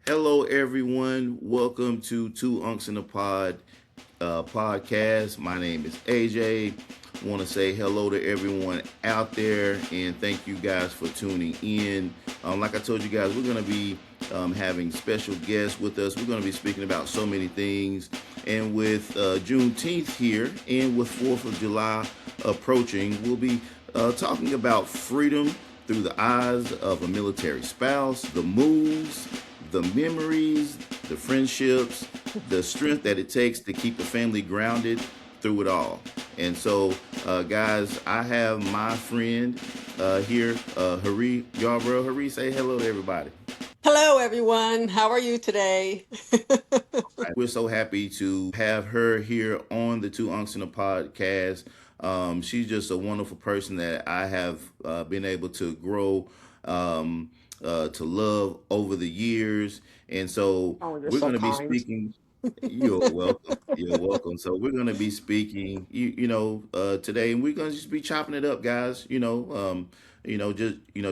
Hello, everyone. Welcome to Two Unks in the podcast. My name is AJ. Want to say hello to everyone out there and thank you guys for tuning in. Like I told you guys, we're going to be having special guests with us. We're going to be speaking about so many things. And with Juneteenth here and with 4th of July approaching, we'll be talking about freedom through the eyes of a military spouse, the moves, the memories, the friendships, the strength that it takes to keep a family grounded through it all. And so, guys, I have my friend here, Hare Yarbrough. Hare, say hello to everybody. Hello, everyone. How are you today? We're so happy to have her here on the Two Unks in the podcast. She's just a wonderful person that I have been able to grow to love over the years. And so Oh, you're we're so going to be kind. speaking. You're welcome. You're welcome. So we're going to be speaking, today, and we're going to just be chopping it up, guys.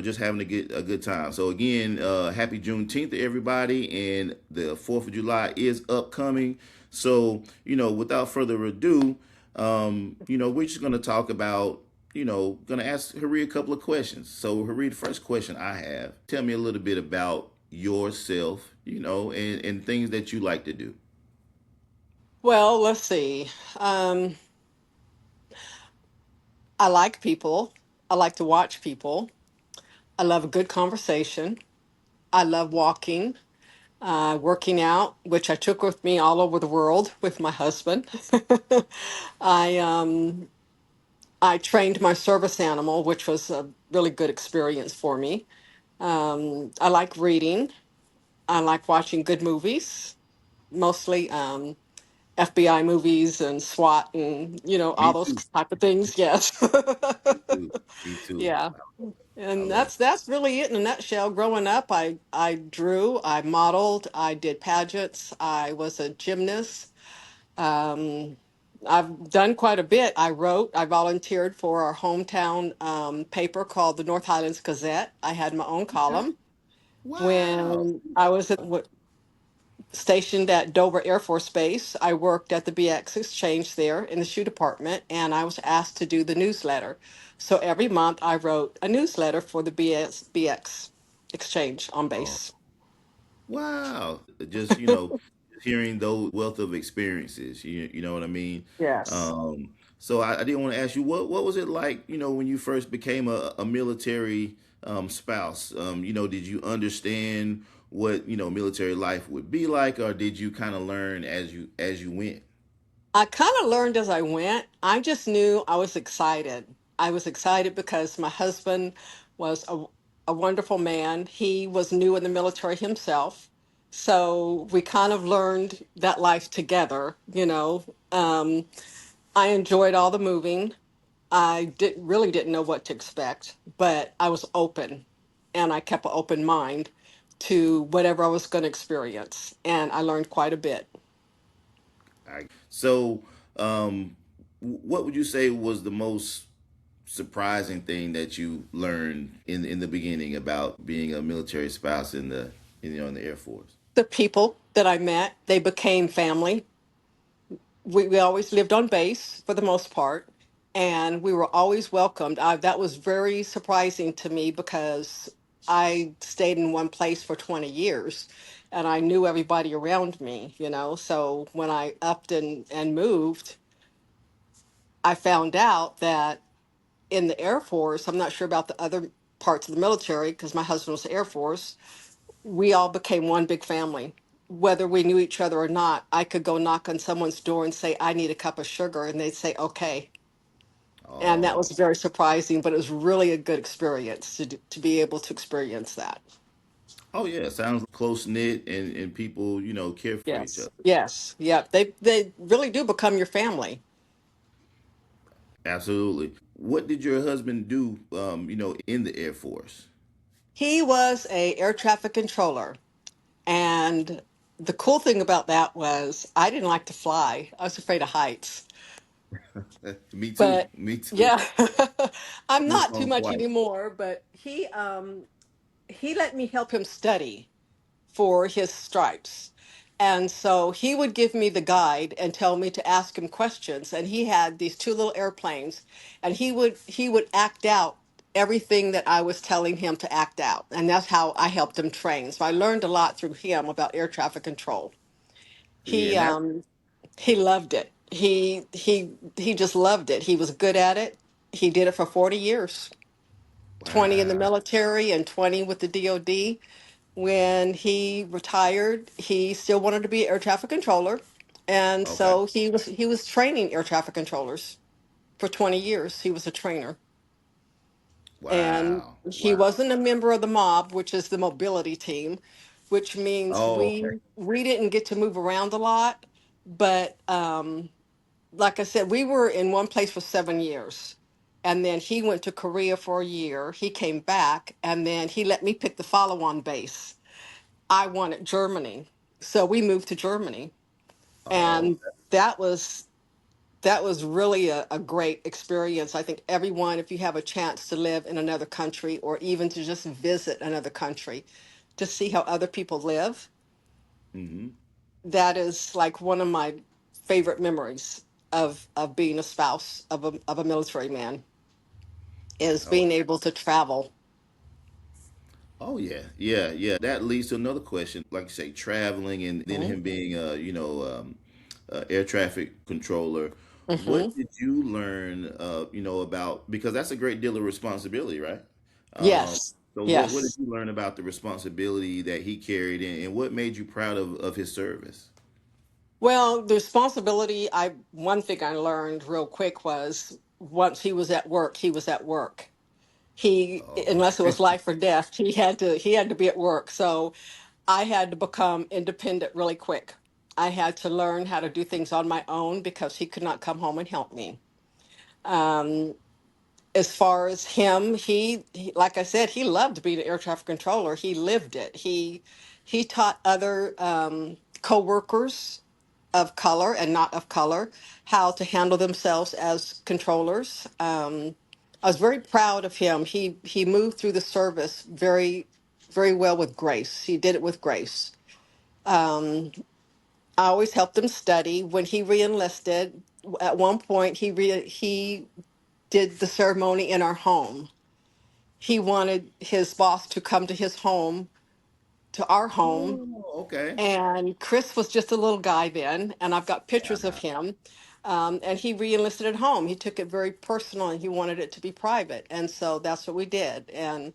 Just having a good time. So again, happy Juneteenth to everybody, and the 4th of July is upcoming. So without further ado, we're just going to talk about. Going to ask Hare a couple of questions. So Hare, the first question I have: tell me a little bit about yourself, and things that you like to do. Well, let's see. Um, I like people. I like to watch people. I love a good conversation. I love walking, working out, which I took with me all over the world with my husband. I um, I trained my service animal, which was a really good experience for me. I like reading. I like watching good movies, mostly. FBI movies and SWAT and all Me those too. type of things. Yes. Me too. Me too. Yeah. I And love. that's really it in a nutshell. Growing up, I drew, I modeled, I did pageants, I was a gymnast. Um, I've done quite a bit. I volunteered for our hometown paper called the North Highlands Gazette. I had my own Okay. column. Wow. When I was stationed at Dover Air Force Base. I worked at the BX Exchange there in the shoe department, and I was asked to do the newsletter. So every month I wrote a newsletter for the BX Exchange on Oh, base. wow. Just hearing those wealth of experiences. You know what I mean. Yes. So I did want to ask you what was it like? When you first became a military spouse. Did you understand what military life would be like, or did you kind of learn as you went? I kind of learned as I went. I just knew I was excited. I was excited because my husband was a wonderful man. He was new in the military himself. So we kind of learned that life together. I enjoyed all the moving. Really didn't know what to expect, but I was open and I kept an open mind to whatever I was going to experience. And I learned quite a bit. I got you. So, what would you say was the most surprising thing that you learned in the beginning about being a military spouse in the Air Force? The people that I met, they became family. We always lived on base for the most part, and we were always welcomed. That was very surprising to me because I stayed in one place for 20 years and I knew everybody around me. So when I upped and moved, I found out that in the Air Force, I'm not sure about the other parts of the military because my husband was Air Force, we all became one big family. Whether we knew each other or not, I could go knock on someone's door and say, I need a cup of sugar, and they'd say, okay. And that Oh, was very surprising, but it was really a good experience to be able to experience that. oh yeah, sounds close knit and people care for each Yes. other. Yes. Yep. They really do become your family. Absolutely. What did your husband do? In the Air Force. He was a air traffic controller. And the cool thing about that was I didn't like to fly. I was afraid of heights. Me too. But Me too. yeah, I'm Missed not too home much flight. anymore, but he let me help him study for his stripes. And so he would give me the guide and tell me to ask him questions. And he had these two little airplanes, and he would act out everything that I was telling him to act out. And that's how I helped him train. So I learned a lot through him about air traffic control. Yeah, He and that um he loved it. He just loved it. He was good at it. He did it for 40 years. 20 in the wow. military and 20 with the DOD. When he retired, he still wanted to be air traffic controller. And Okay. so he was training air traffic controllers for 20 years. He was a trainer. And Wow. he Wow. wasn't a member of the mob, which is the mobility team, which means Oh, okay. we didn't get to move around a lot. But like I said, we were in one place for 7 years. And then he went to Korea for a year. He came back, and then he let me pick the follow-on base. I wanted Germany. So we moved to Germany. Oh, And that was that was really a great experience. I think everyone, if you have a chance to live in another country or even to just visit another country to see how other people live, mm-hmm. that is like one of my favorite memories of being a spouse of a military man, is Oh, being able to travel. oh yeah, yeah, yeah. That leads to another question. Like you say, traveling and then Hmm. him being air traffic controller. What Hmm. did you learn, about because that's a great deal of responsibility, right? Um, Yes. so what did Yes. you learn about the responsibility that he carried and what made you proud of his service? Well, the responsibility, I one thing I learned real quick was once he was at work, he was at work. He, Oh, unless it was life or death, he had to be at work. So I had to become independent really quick. I had to learn how to do things on my own because he could not come home and help me. Um, as far as him, like I said, he loved being an air traffic controller. He lived it. He taught other co-workers of color and not of color how to handle themselves as controllers. I was very proud of him. He moved through the service very, very well with grace. He did it with grace. Um, I always helped him study. When he reenlisted, at one point he did the ceremony in our home. He wanted his boss to come to his home, to our home. oh, okay. And Chris was just a little guy then, and I've got pictures of him. And he re-enlisted at home. He took it very personal, and he wanted it to be private. And so that's what we did. And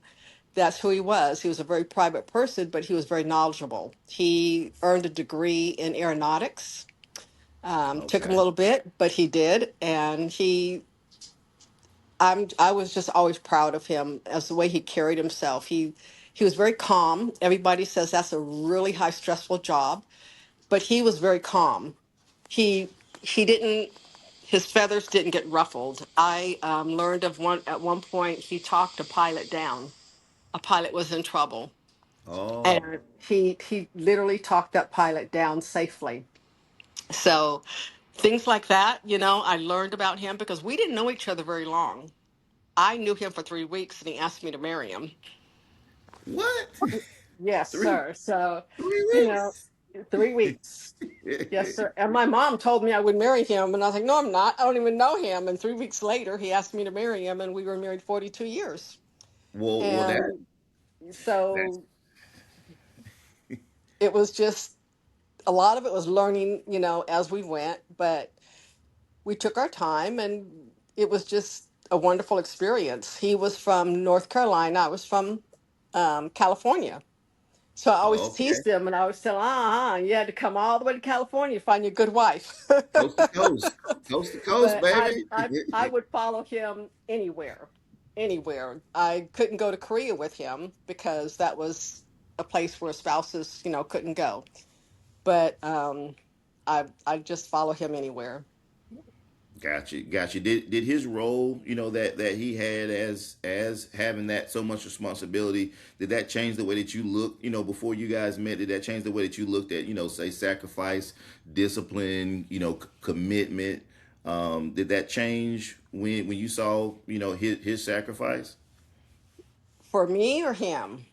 that's who he was. He was a very private person, but he was very knowledgeable. He earned a degree in aeronautics. Took him a Okay. little bit, but he did. And I was just always proud of him as the way he carried himself. He was very calm. Everybody says that's a really high stressful job, but he was very calm. He didn't, his feathers didn't get ruffled. I learned of one at one point he talked a pilot down. A pilot was in trouble, Oh, and he literally talked that pilot down safely. So things like that, I learned about him because we didn't know each other very long. I knew him for 3 weeks, and he asked me to marry him. what? Yes, three sir. So, three you know, weeks? 3 weeks. Yes, sir. And my mom told me I would marry him, and I was like, no, I'm not. I don't even know him. And 3 weeks later, he asked me to marry him, and we were married 42 years. Well, And that's so it was just a lot of it was learning, as we went, but we took our time, and it was just a wonderful experience. He was from North Carolina. I was from California. So I always okay. teased him, and I always tell him, you had to come all the way to California to find you a good wife. Coast to coast, coast to coast, But I, baby. I, I would follow him anywhere, anywhere. I couldn't go to Korea with him because that was a place where spouses, couldn't go. But I just follow him anywhere. Got you, got you. Did his role, that he had as having that so much responsibility, did that change the way that you looked, before you guys met? Did that change the way that you looked at, say sacrifice, discipline, commitment? Did that change when you saw, his sacrifice For me or him?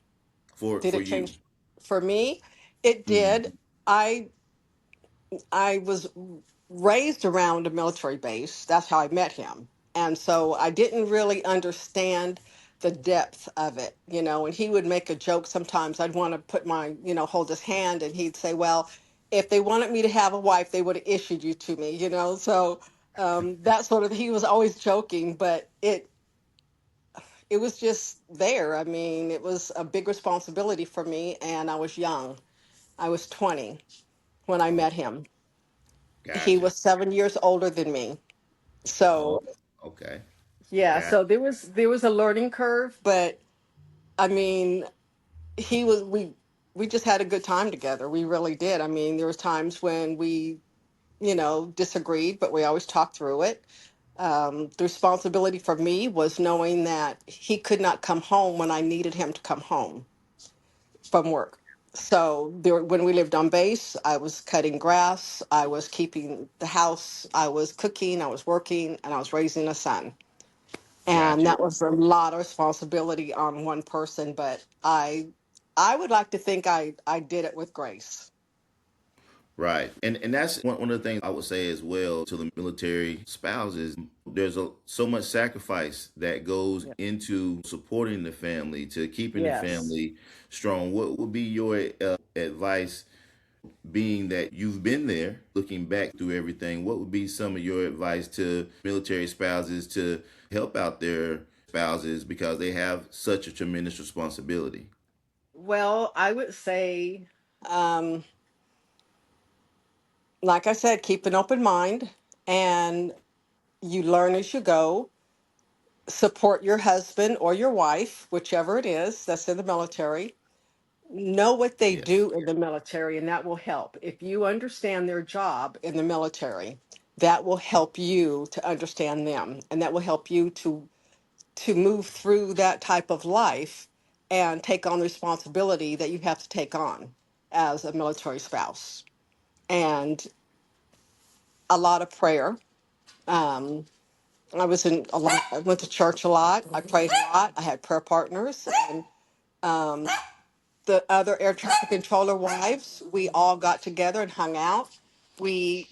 for Did for it you? change for me? It did. Mm, I I was raised around a military base. That's how I met him. And so I didn't really understand the depth of it, and he would make a joke sometimes. I'd want to put hold his hand, and he'd say, well, if they wanted me to have a wife, they would have issued you to me. So that sort of, he was always joking, but it was just there. I mean, it was a big responsibility for me, and I was young. I was 20 when I met him. He gotcha. was 7 years older than me. So Oh, okay. yeah, Got so there was a learning curve, but I mean, he was we just had a good time together. We really did. I mean, there was times when we, disagreed, but we always talked through it. The responsibility for me was knowing that he could not come home when I needed him to come home from work. So when we lived on base, I was cutting grass, I was keeping the house, I was cooking, I was working, and I was raising a son. And gotcha. that was a lot of responsibility on one person, but I would like to think I did it with grace. Right. And that's one of the things I would say as well to the military spouses. There's so much sacrifice that goes Yeah. into supporting the family, to keeping the Yes. family strong. What would be your advice, being that you've been there, looking back through everything? What would be some of your advice to military spouses to help out their spouses because they have such a tremendous responsibility? Well, I would say, um, like I said, keep an open mind, and you learn as you go. Support your husband or your wife, whichever it is that's in the military. Know what they Yes. do in the military, and that will help. If you understand their job in the military, that will help you to understand them, and that will help you to move through that type of life and take on the responsibility that you have to take on as a military spouse. And a lot of prayer. Um, I was in a lot. I went to church a lot. I prayed a lot. I had prayer partners, and um, the other air traffic controller wives, we all got together and hung out. We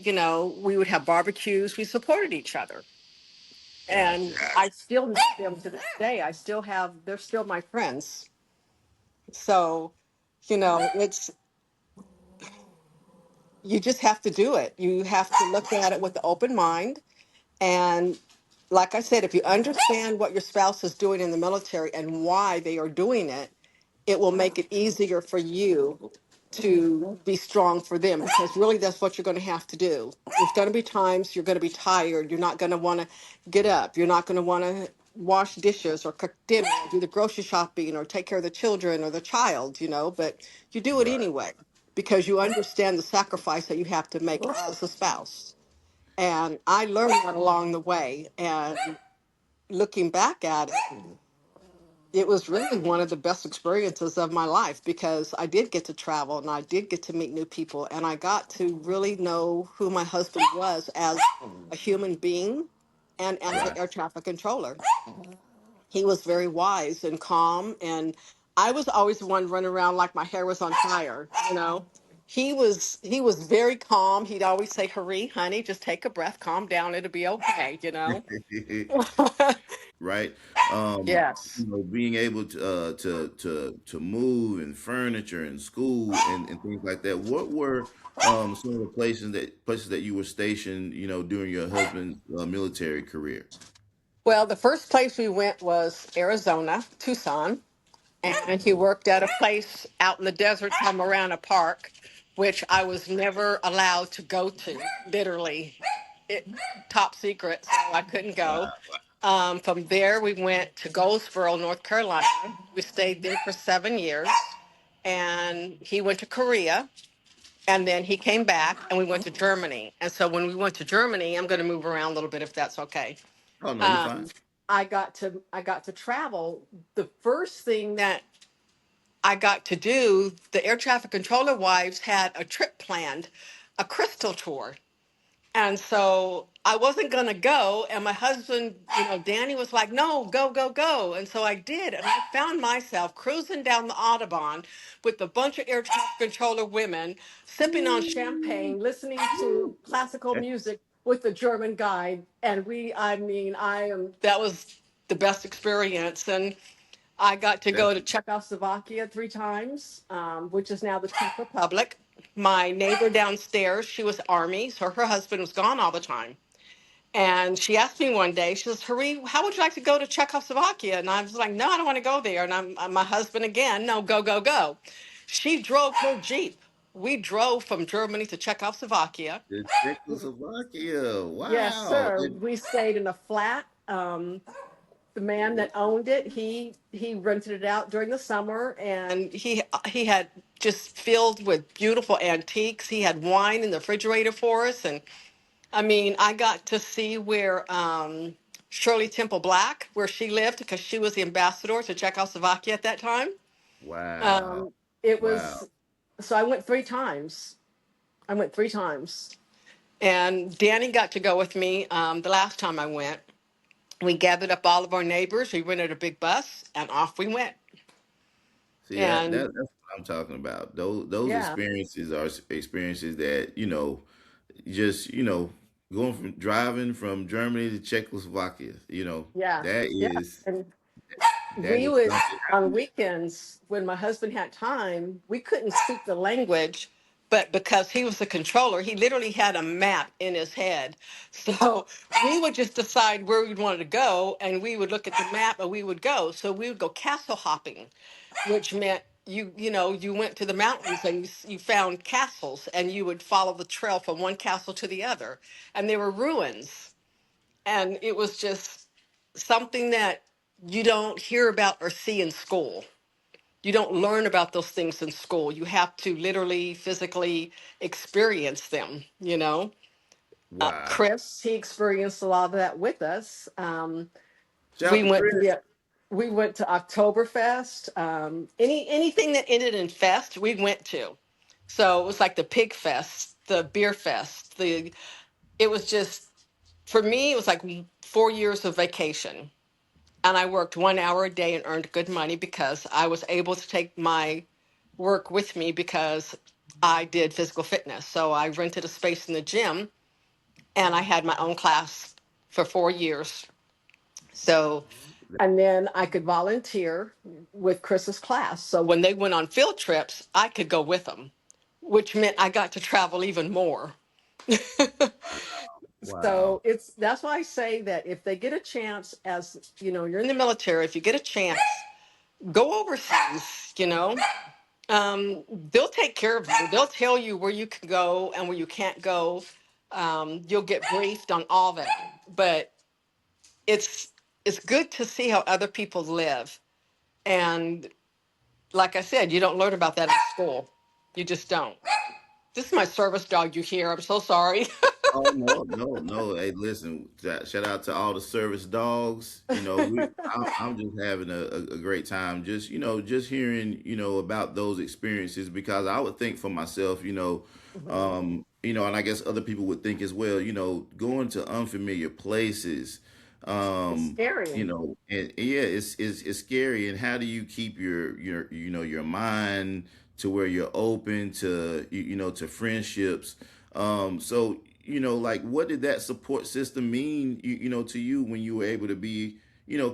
would have barbecues. We supported each other. And Gotcha. I still know them to this day. They're still my friends. So, you just have to do it. You have to look at it with an open mind. And like I said, if you understand what your spouse is doing in the military and why they are doing it, it will make it easier for you to be strong for them, because really that's what you're going to have to do. There's going to be times you're going to be tired. You're not going to want to get up. You're not going to want to wash dishes or cook dinner or do the grocery shopping or take care of the children or the child, but you do it Right. anyway because you understand the sacrifice that you have to make as a spouse. And I learned that along the way. And looking back at it, it was really one of the best experiences of my life because I did get to travel and I did get to meet new people and I got to really know who my husband was as a human being and as an Right. air traffic controller. He was very wise and calm, and I was always the one running around like my hair was on fire. He was very calm. He'd always say, Hare, honey, just take a breath, calm down, it'll be okay. Right. Yes. Being able to move and furniture and school and things like that. What were some of the places that you were stationed, during your husband's military career? Well, the first place we went was Arizona, Tucson, and he worked at a place out in the desert, Tamarana Park, which I was never allowed to go to, literally. It, top secret, so I couldn't go. Wow. From there, we went to Goldsboro, North Carolina. We stayed there for 7 years, and he went to Korea, and then he came back, and we went to Germany. And so when we went to Germany, I'm going to move around a little bit if that's okay. Oh no, you're fine. Um, I got to travel. The first thing that I got to do, the air traffic controller wives had a trip planned, a crystal tour. And so I wasn't going to go. And my husband, Danny was like, no, go, go, go. And so I did. And I found myself cruising down the Audubon with a bunch of air traffic controller women, sipping on champagne, listening to classical music with the German guide. And that was the best experience. And I got to That's go to Czechoslovakia 3 times, which is now the Czech Republic. My neighbor downstairs, she was Army, so her husband was gone all the time. And she asked me one day, she says, Hare, how would you like to go to Czechoslovakia? And I was like, no, I don't want to go there. And my husband again, no, go, go, go. She drove her Jeep. We drove from Germany to Czechoslovakia. the Czechoslovakia. Yes, Wow. sir. We stayed in a flat. The man that owned it, he rented it out during the summer, and he had just filled with beautiful antiques. He had wine in the refrigerator for us, and I mean, I got to see where Shirley Temple Black, where she lived, because she was the ambassador to Czechoslovakia at that time. Wow. Um, it Wow. was so I went 3 times. I went 3 times, and Danny got to go with me the last time I went. We gathered up all of our neighbors. We rented a big bus, and off we went. See And that's what I'm talking about. Those yeah, experiences are experiences that, just, going from driving from Germany to Czechoslovakia, yeah, that yeah. is And that we is would, something. on weekends, when my husband had time, we couldn't speak the language, but because he was the controller, he literally had a map in his head. So we would just decide where we wanted to go, and we would look at the map and we would go. So we would go castle hopping, which meant you went to the mountains and you found castles, and you would follow the trail from one castle to the other, and there were ruins, and it was just something that you don't hear about or see in school. You don't learn about those things in school. You have to literally physically experience them. Wow. Chris, he experienced a lot of that with us. Shout out We to went to Chris. Oktoberfest. Anything that ended in fest, we went to. So it was like the pig fest, the beer fest. It was just, for me, it was like 4 years of vacation. And I worked 1 hour a day and earned good money because I was able to take my work with me because I did physical fitness. So I rented a space in the gym, and I had my own class for 4 years. So, and then I could volunteer with Chris's class. So when they went on field trips, I could go with them, which meant I got to travel even more. Wow. So that's why I say that if they get a chance, as you're in the military, if you get a chance, go overseas. They'll take care of you. They'll tell you where you can go and where you can't go. You'll get briefed on all that. But it's it's good to see how other people live. And like I said, you don't learn about that in school. You just don't. This is my service dog you hear. I'm so sorry. Oh, no, no, no. Hey, listen, shout out to all the service dogs. I'm just having a great time. Just, just hearing, about those experiences, because I would think for myself, Mhm. and I guess other people would think as well, going to unfamiliar places, It's scary. and yeah, it's scary. And how do you keep your mind to where you're open to, to friendships? So, like, what did that support system mean, to you when you were able to be,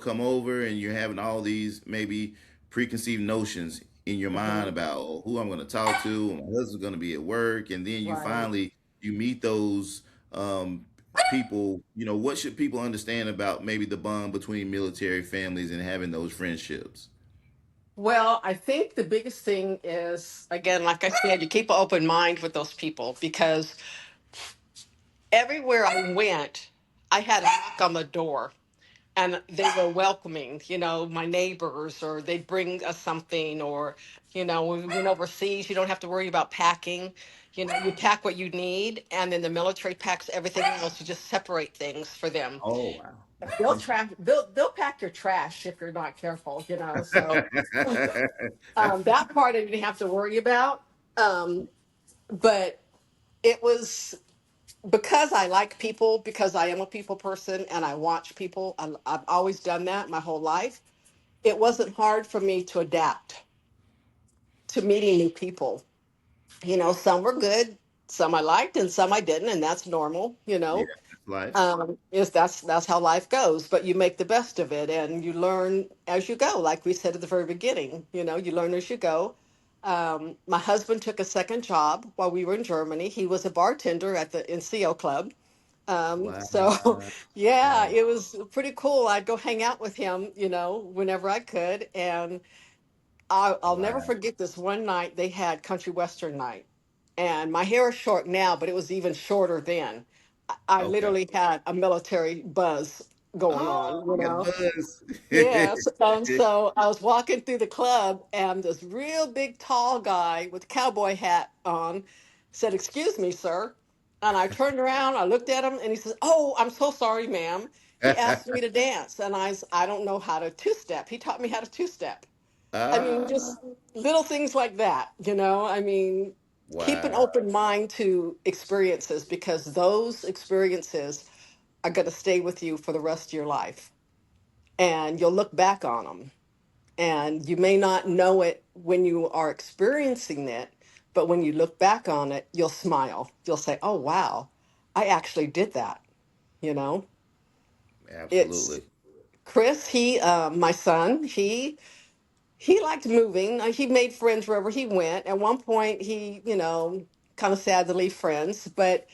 come over and you're having all these maybe preconceived notions in your mind Mhm. about, who I'm going to talk to, my husband's going to be at work, and then Right. you meet those people. What should people understand about maybe the bond between military families and having those friendships? Well, I think the biggest thing is, again, like I said, you keep an open mind with those people, because everywhere I went, I had a knock on the door, and they were welcoming, my neighbors, or they'd bring us something, or, when we went overseas, you don't have to worry about packing. You pack what you need, and then the military packs everything else. You just separate things for them. Oh, wow. They'll pack your trash if you're not careful. So that part I didn't have to worry about. But it was. because I like people, because I am a people person and I watch people, I've always done that my whole life. It wasn't hard for me to adapt to meeting new people. Some were good, some I liked, and some I didn't, and that's normal. Yeah, that's life. Is that's how life goes. But you make the best of it, and you learn as you go. Like we said at the very beginning, you learn as you go. My husband took a second job while we were in Germany. He was a bartender at the NCO club. So Wow. yeah, it was pretty cool. I'd go hang out with him, whenever I could. And I'll never Wow. forget this one night they had country western night. And my hair is short now, but it was even shorter then. I Okay. literally had a military buzz going Oh, on, you got a buzz. Yes. So I was walking through the club, and this real big, tall guy with a cowboy hat on said, "Excuse me, sir." And I turned around, I looked at him, and he says, "Oh, I'm so sorry, ma'am." He asked me to dance, and I don't know how to two step. He taught me how to two step. I mean, Ah, just little things like that. I mean, keep an wow. open mind to experiences because those experiences are going to stay with you for the rest of your life. And you'll look back on them. And you may not know it when you are experiencing it, but when you look back on it, you'll smile. You'll say, oh, wow, I actually did that. You know, it's Absolutely. Chris, my son, he liked moving. He made friends wherever he went. At one point, he, kind of sad to leave friends, but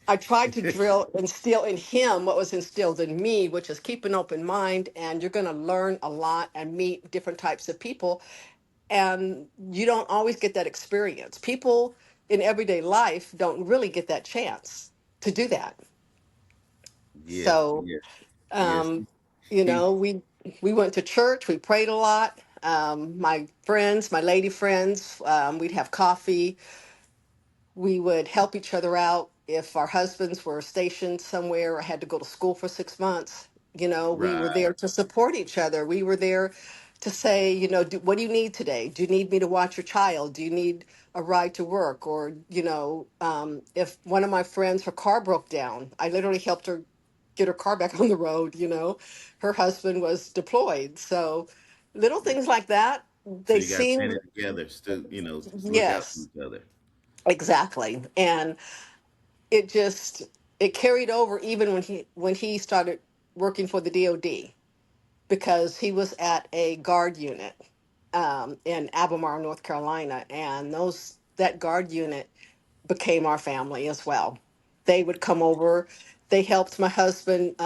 I tried to instill in him what was instilled in me, which is keep an open mind, and you're going to learn a lot and meet different types of people. And you don't always get that experience. People in everyday life don't really get that chance to do that. Yes, So, yes, yes. um, He we went to church, we prayed a lot. My friends, my lady friends, we'd have coffee. We would help each other out if our husbands were stationed somewhere or had to go to school for 6 months. We were right. there to support each other. We were there to say, what do you need today? Do you need me to watch your child? Do you need a ride to work? Or, if one of my friends, her car broke down, I literally helped her get her car back on the road. Her husband was deployed. So little things like that, So they you guys seem, banded together to, look out for yes, each other. exactly. And it just it carried over even when he started working for the DOD because he was at a guard unit in Albemarle, North Carolina, and that guard unit became our family as well. They would come over. They helped my husband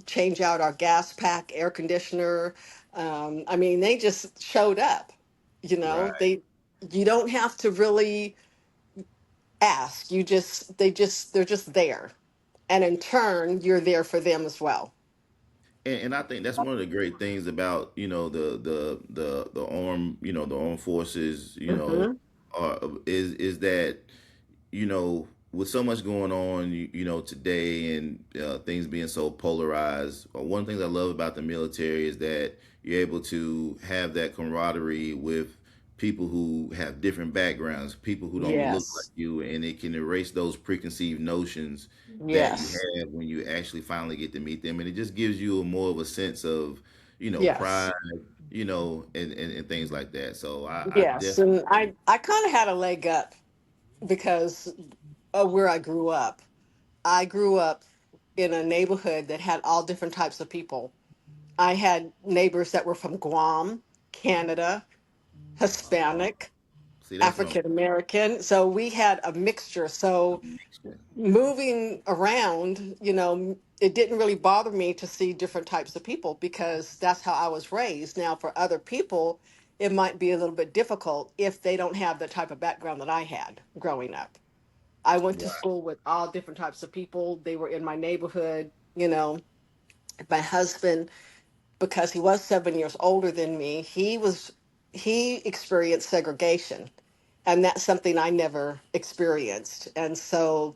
change out our gas pack, air conditioner. I mean, they just showed up. Right. They you don't have to really ask. They're just there, and in turn you're there for them as well. And I think that's one of the great things about the armed the armed forces Hmm. is that with so much going on today and things being so polarized, one of the things I love about the military is that you're able to have that camaraderie with people who have different backgrounds, people who don't look like Yes. you, and it can erase those preconceived notions that you Yes. have when you actually finally get to meet them, and it just gives you a more of a sense of Yes. pride, and things like that. So I Yes. definitely. And I kind of had a leg up because of where I grew up. I grew up in a neighborhood that had all different types of people. I had neighbors that were from Guam, Canada, Hispanic, See, that's what I'm African American. So we had a mixture. a So mixture. moving around, it didn't really bother me to see different types of people because that's how I was raised. Now, for other people, it might be a little bit difficult if they don't have the type of background that I had growing up. I went to Right. school with all different types of people. They were in my neighborhood. My husband, because he was 7 years older than me, he experienced segregation. And that's something I never experienced. And so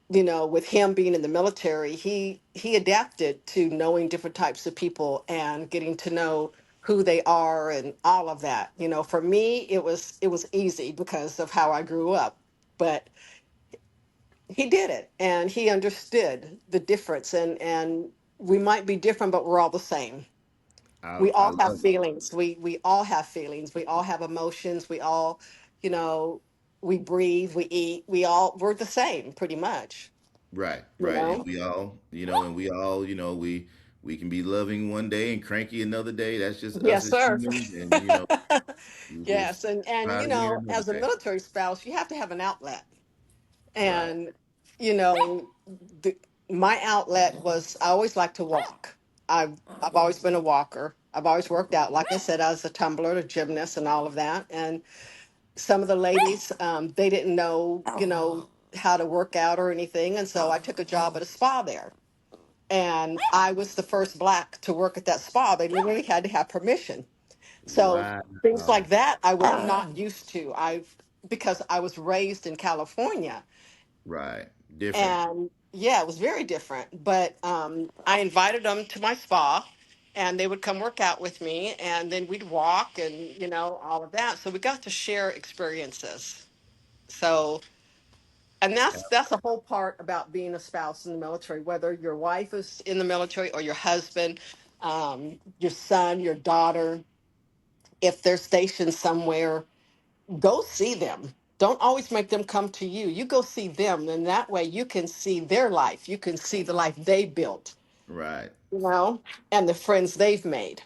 with him being in the military, he adapted to knowing different types of people and getting to know who they are and all of that. For me, it was easy because of how I grew up. But he did it, and he understood the difference. And we might be different, but we're all the same. We I all have love it. feelings. We all have feelings. We all have emotions. We all, you know, we breathe, we eat. We're the same pretty much. Right, You right. And know. we all, and we all, we can be loving one day and cranky another day. That's just us Yes, as sir. humans, and we just Yes, and try it again another as a day. military spouse, you have to have an outlet. Right, And you know, the, my outlet was I always like to walk. I've always been a walker. I've always worked out. Like I said, I was a tumbler, a gymnast, and all of that. And some of the ladies, they didn't know, how to work out or anything, and so I took a job at a spa there. And I was the first black to work at that spa. They literally had to have permission. So things wow, like that I was not used to. I've Because I was raised in California, right. Different. and yeah, it was very different. But I invited them to my spa, and they would come work out with me, and then we'd walk, and all of that. So we got to share experiences. So, and that's the whole part about being a spouse in the military. Whether your wife is in the military or your husband, your son, your daughter, if they're stationed somewhere, go see them. Don't always make them come to you. You go see them, and that way you can see their life. You can see the life they built, Right. you know, and the friends they've made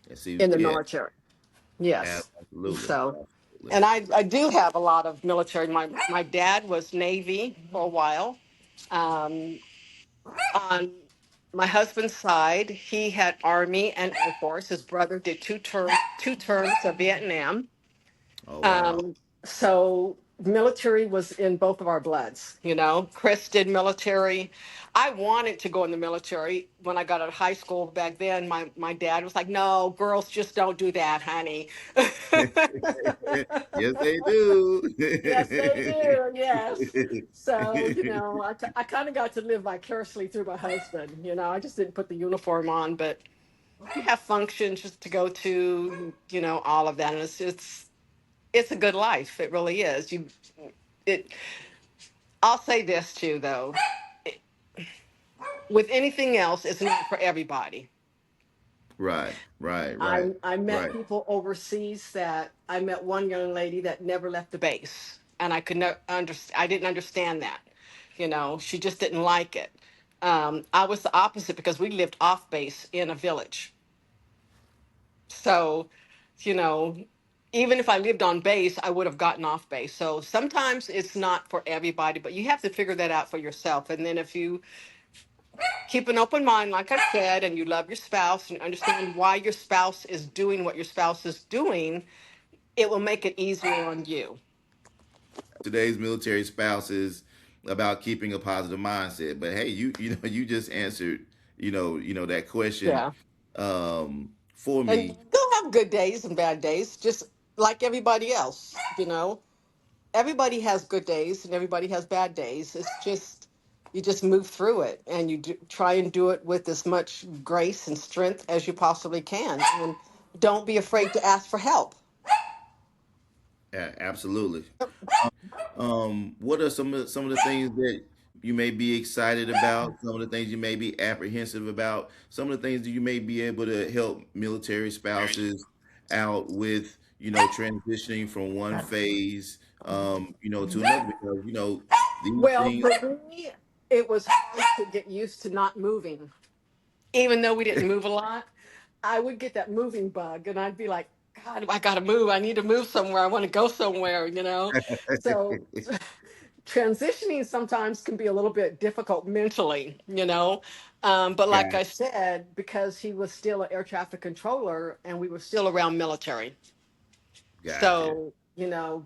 And see, in the yeah, military. Yes. absolutely, So, absolutely. and I do have a lot of military. My dad was Navy for a while. Um, on my husband's side, he had Army and Air Force. His brother did two terms of Vietnam. Oh wow. Um, so military was in both of our bloods. Chris did military. I wanted to go in the military when I got out of high school back then. My dad was like, "No, girls just don't do that, honey." Yes, they do. Yes, they do. Yes. So, I kind of got to live vicariously through my husband. I just didn't put the uniform on, but we have functions just to go to, all of that. And it's a good life. It really is. It, I'll say this too, though. It- with anything else, it's not for everybody. Right, right, right, I met right. people overseas that I met one young lady that never left the base, and I could not understand. I didn't understand that. She just didn't like it. I was the opposite because we lived off base in a village. So, you know, even if I lived on base, I would have gotten off base. So sometimes it's not for everybody, but you have to figure that out for yourself. And then if you keep an open mind, like I said, and you love your spouse and understand why your spouse is doing what your spouse is doing, it will make it easier on you. Today's military spouse is about keeping a positive mindset. But hey, you just answered, that question Yeah. for And me. they'll have good days and bad days, just like everybody else. Everybody has good days and everybody has bad days. It's just you just move through it, and try and do it with as much grace and strength as you possibly can, and don't be afraid to ask for help. Yeah, absolutely. What are some of the things that you may be excited about? Some of the things you may be apprehensive about. Some of the things that you may be able to help military spouses out with. Transitioning from one phase, to another because these Well, things. for me, it was hard to get used to not moving. Even though we didn't move a lot, I would get that moving bug, and I'd be like, God, I gotta move. I need to move somewhere. I want to go somewhere. So transitioning sometimes can be a little bit difficult mentally. But like Got I said, because he was still an air traffic controller and we were still around military. gotcha.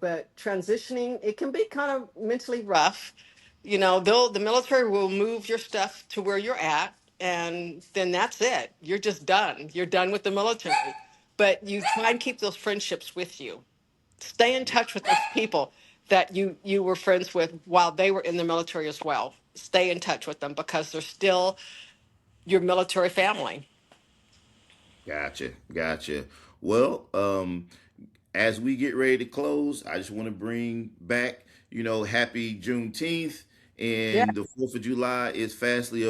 But transitioning, it can be kind of mentally rough. The military will move your stuff to where you're at, and then that's it. You're just done. You're done with the military. But you try and keep those friendships with you. Stay in touch with those people that you were friends with while they were in the military as well. Stay in touch with them because they're still your military family. Gotcha. Gotcha. Well, as we get ready to close, I just want to bring back, happy Juneteenth Yeah. and the 4th of July is fastly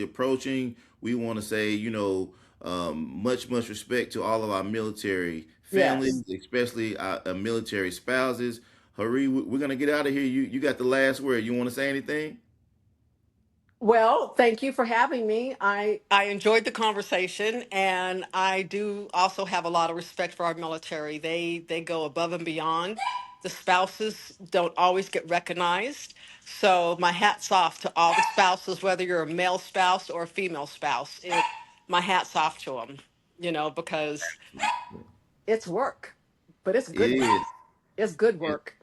approaching. We want to say, much respect to all of our military Yes. families, especially our military spouses. Hurry, we're gonna get out of here. You got the last word. You want to say anything? Well, thank you for having me. I enjoyed the conversation, and I do also have a lot of respect for our military. They go above and beyond. The spouses don't always get recognized. So my hat's off to all the spouses, whether you're a male spouse or a female spouse. My hat's off to them, because it's work, but it's It good work. is. It's good work.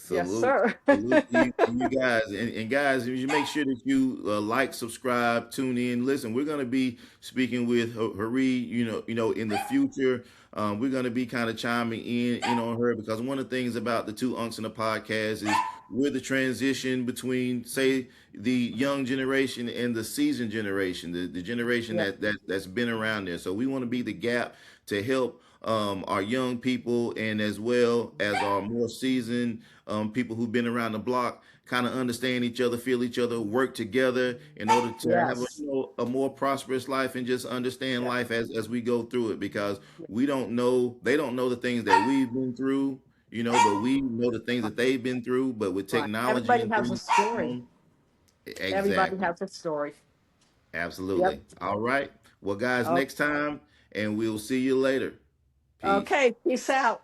Yes, Salute, sir. salute to you guys, and guys, you make sure that you like, subscribe, tune in, listen. We're gonna be speaking with Hare, in the future. We're gonna be kind of chiming in on her because one of the things about the two unks in the podcast is we're the transition between, say, the young generation and the seasoned generation, the generation Yeah. that's been around there. So we want to be the gap to help our young people and as well as our more seasoned people who've been around the block kind of understand each other, feel each other, work together in order to have a, Yes. a more prosperous life and just understand Yeah. life as we go through it because we don't know, they don't know the things that we've been through, but we know the things that they've been through. But with Right. technology Everybody and has a things, story. Everybody exactly, has a story. Yep. absolutely. All right. Well, guys, Oh, next time, and we'll see you later. Peace. okay. Peace out.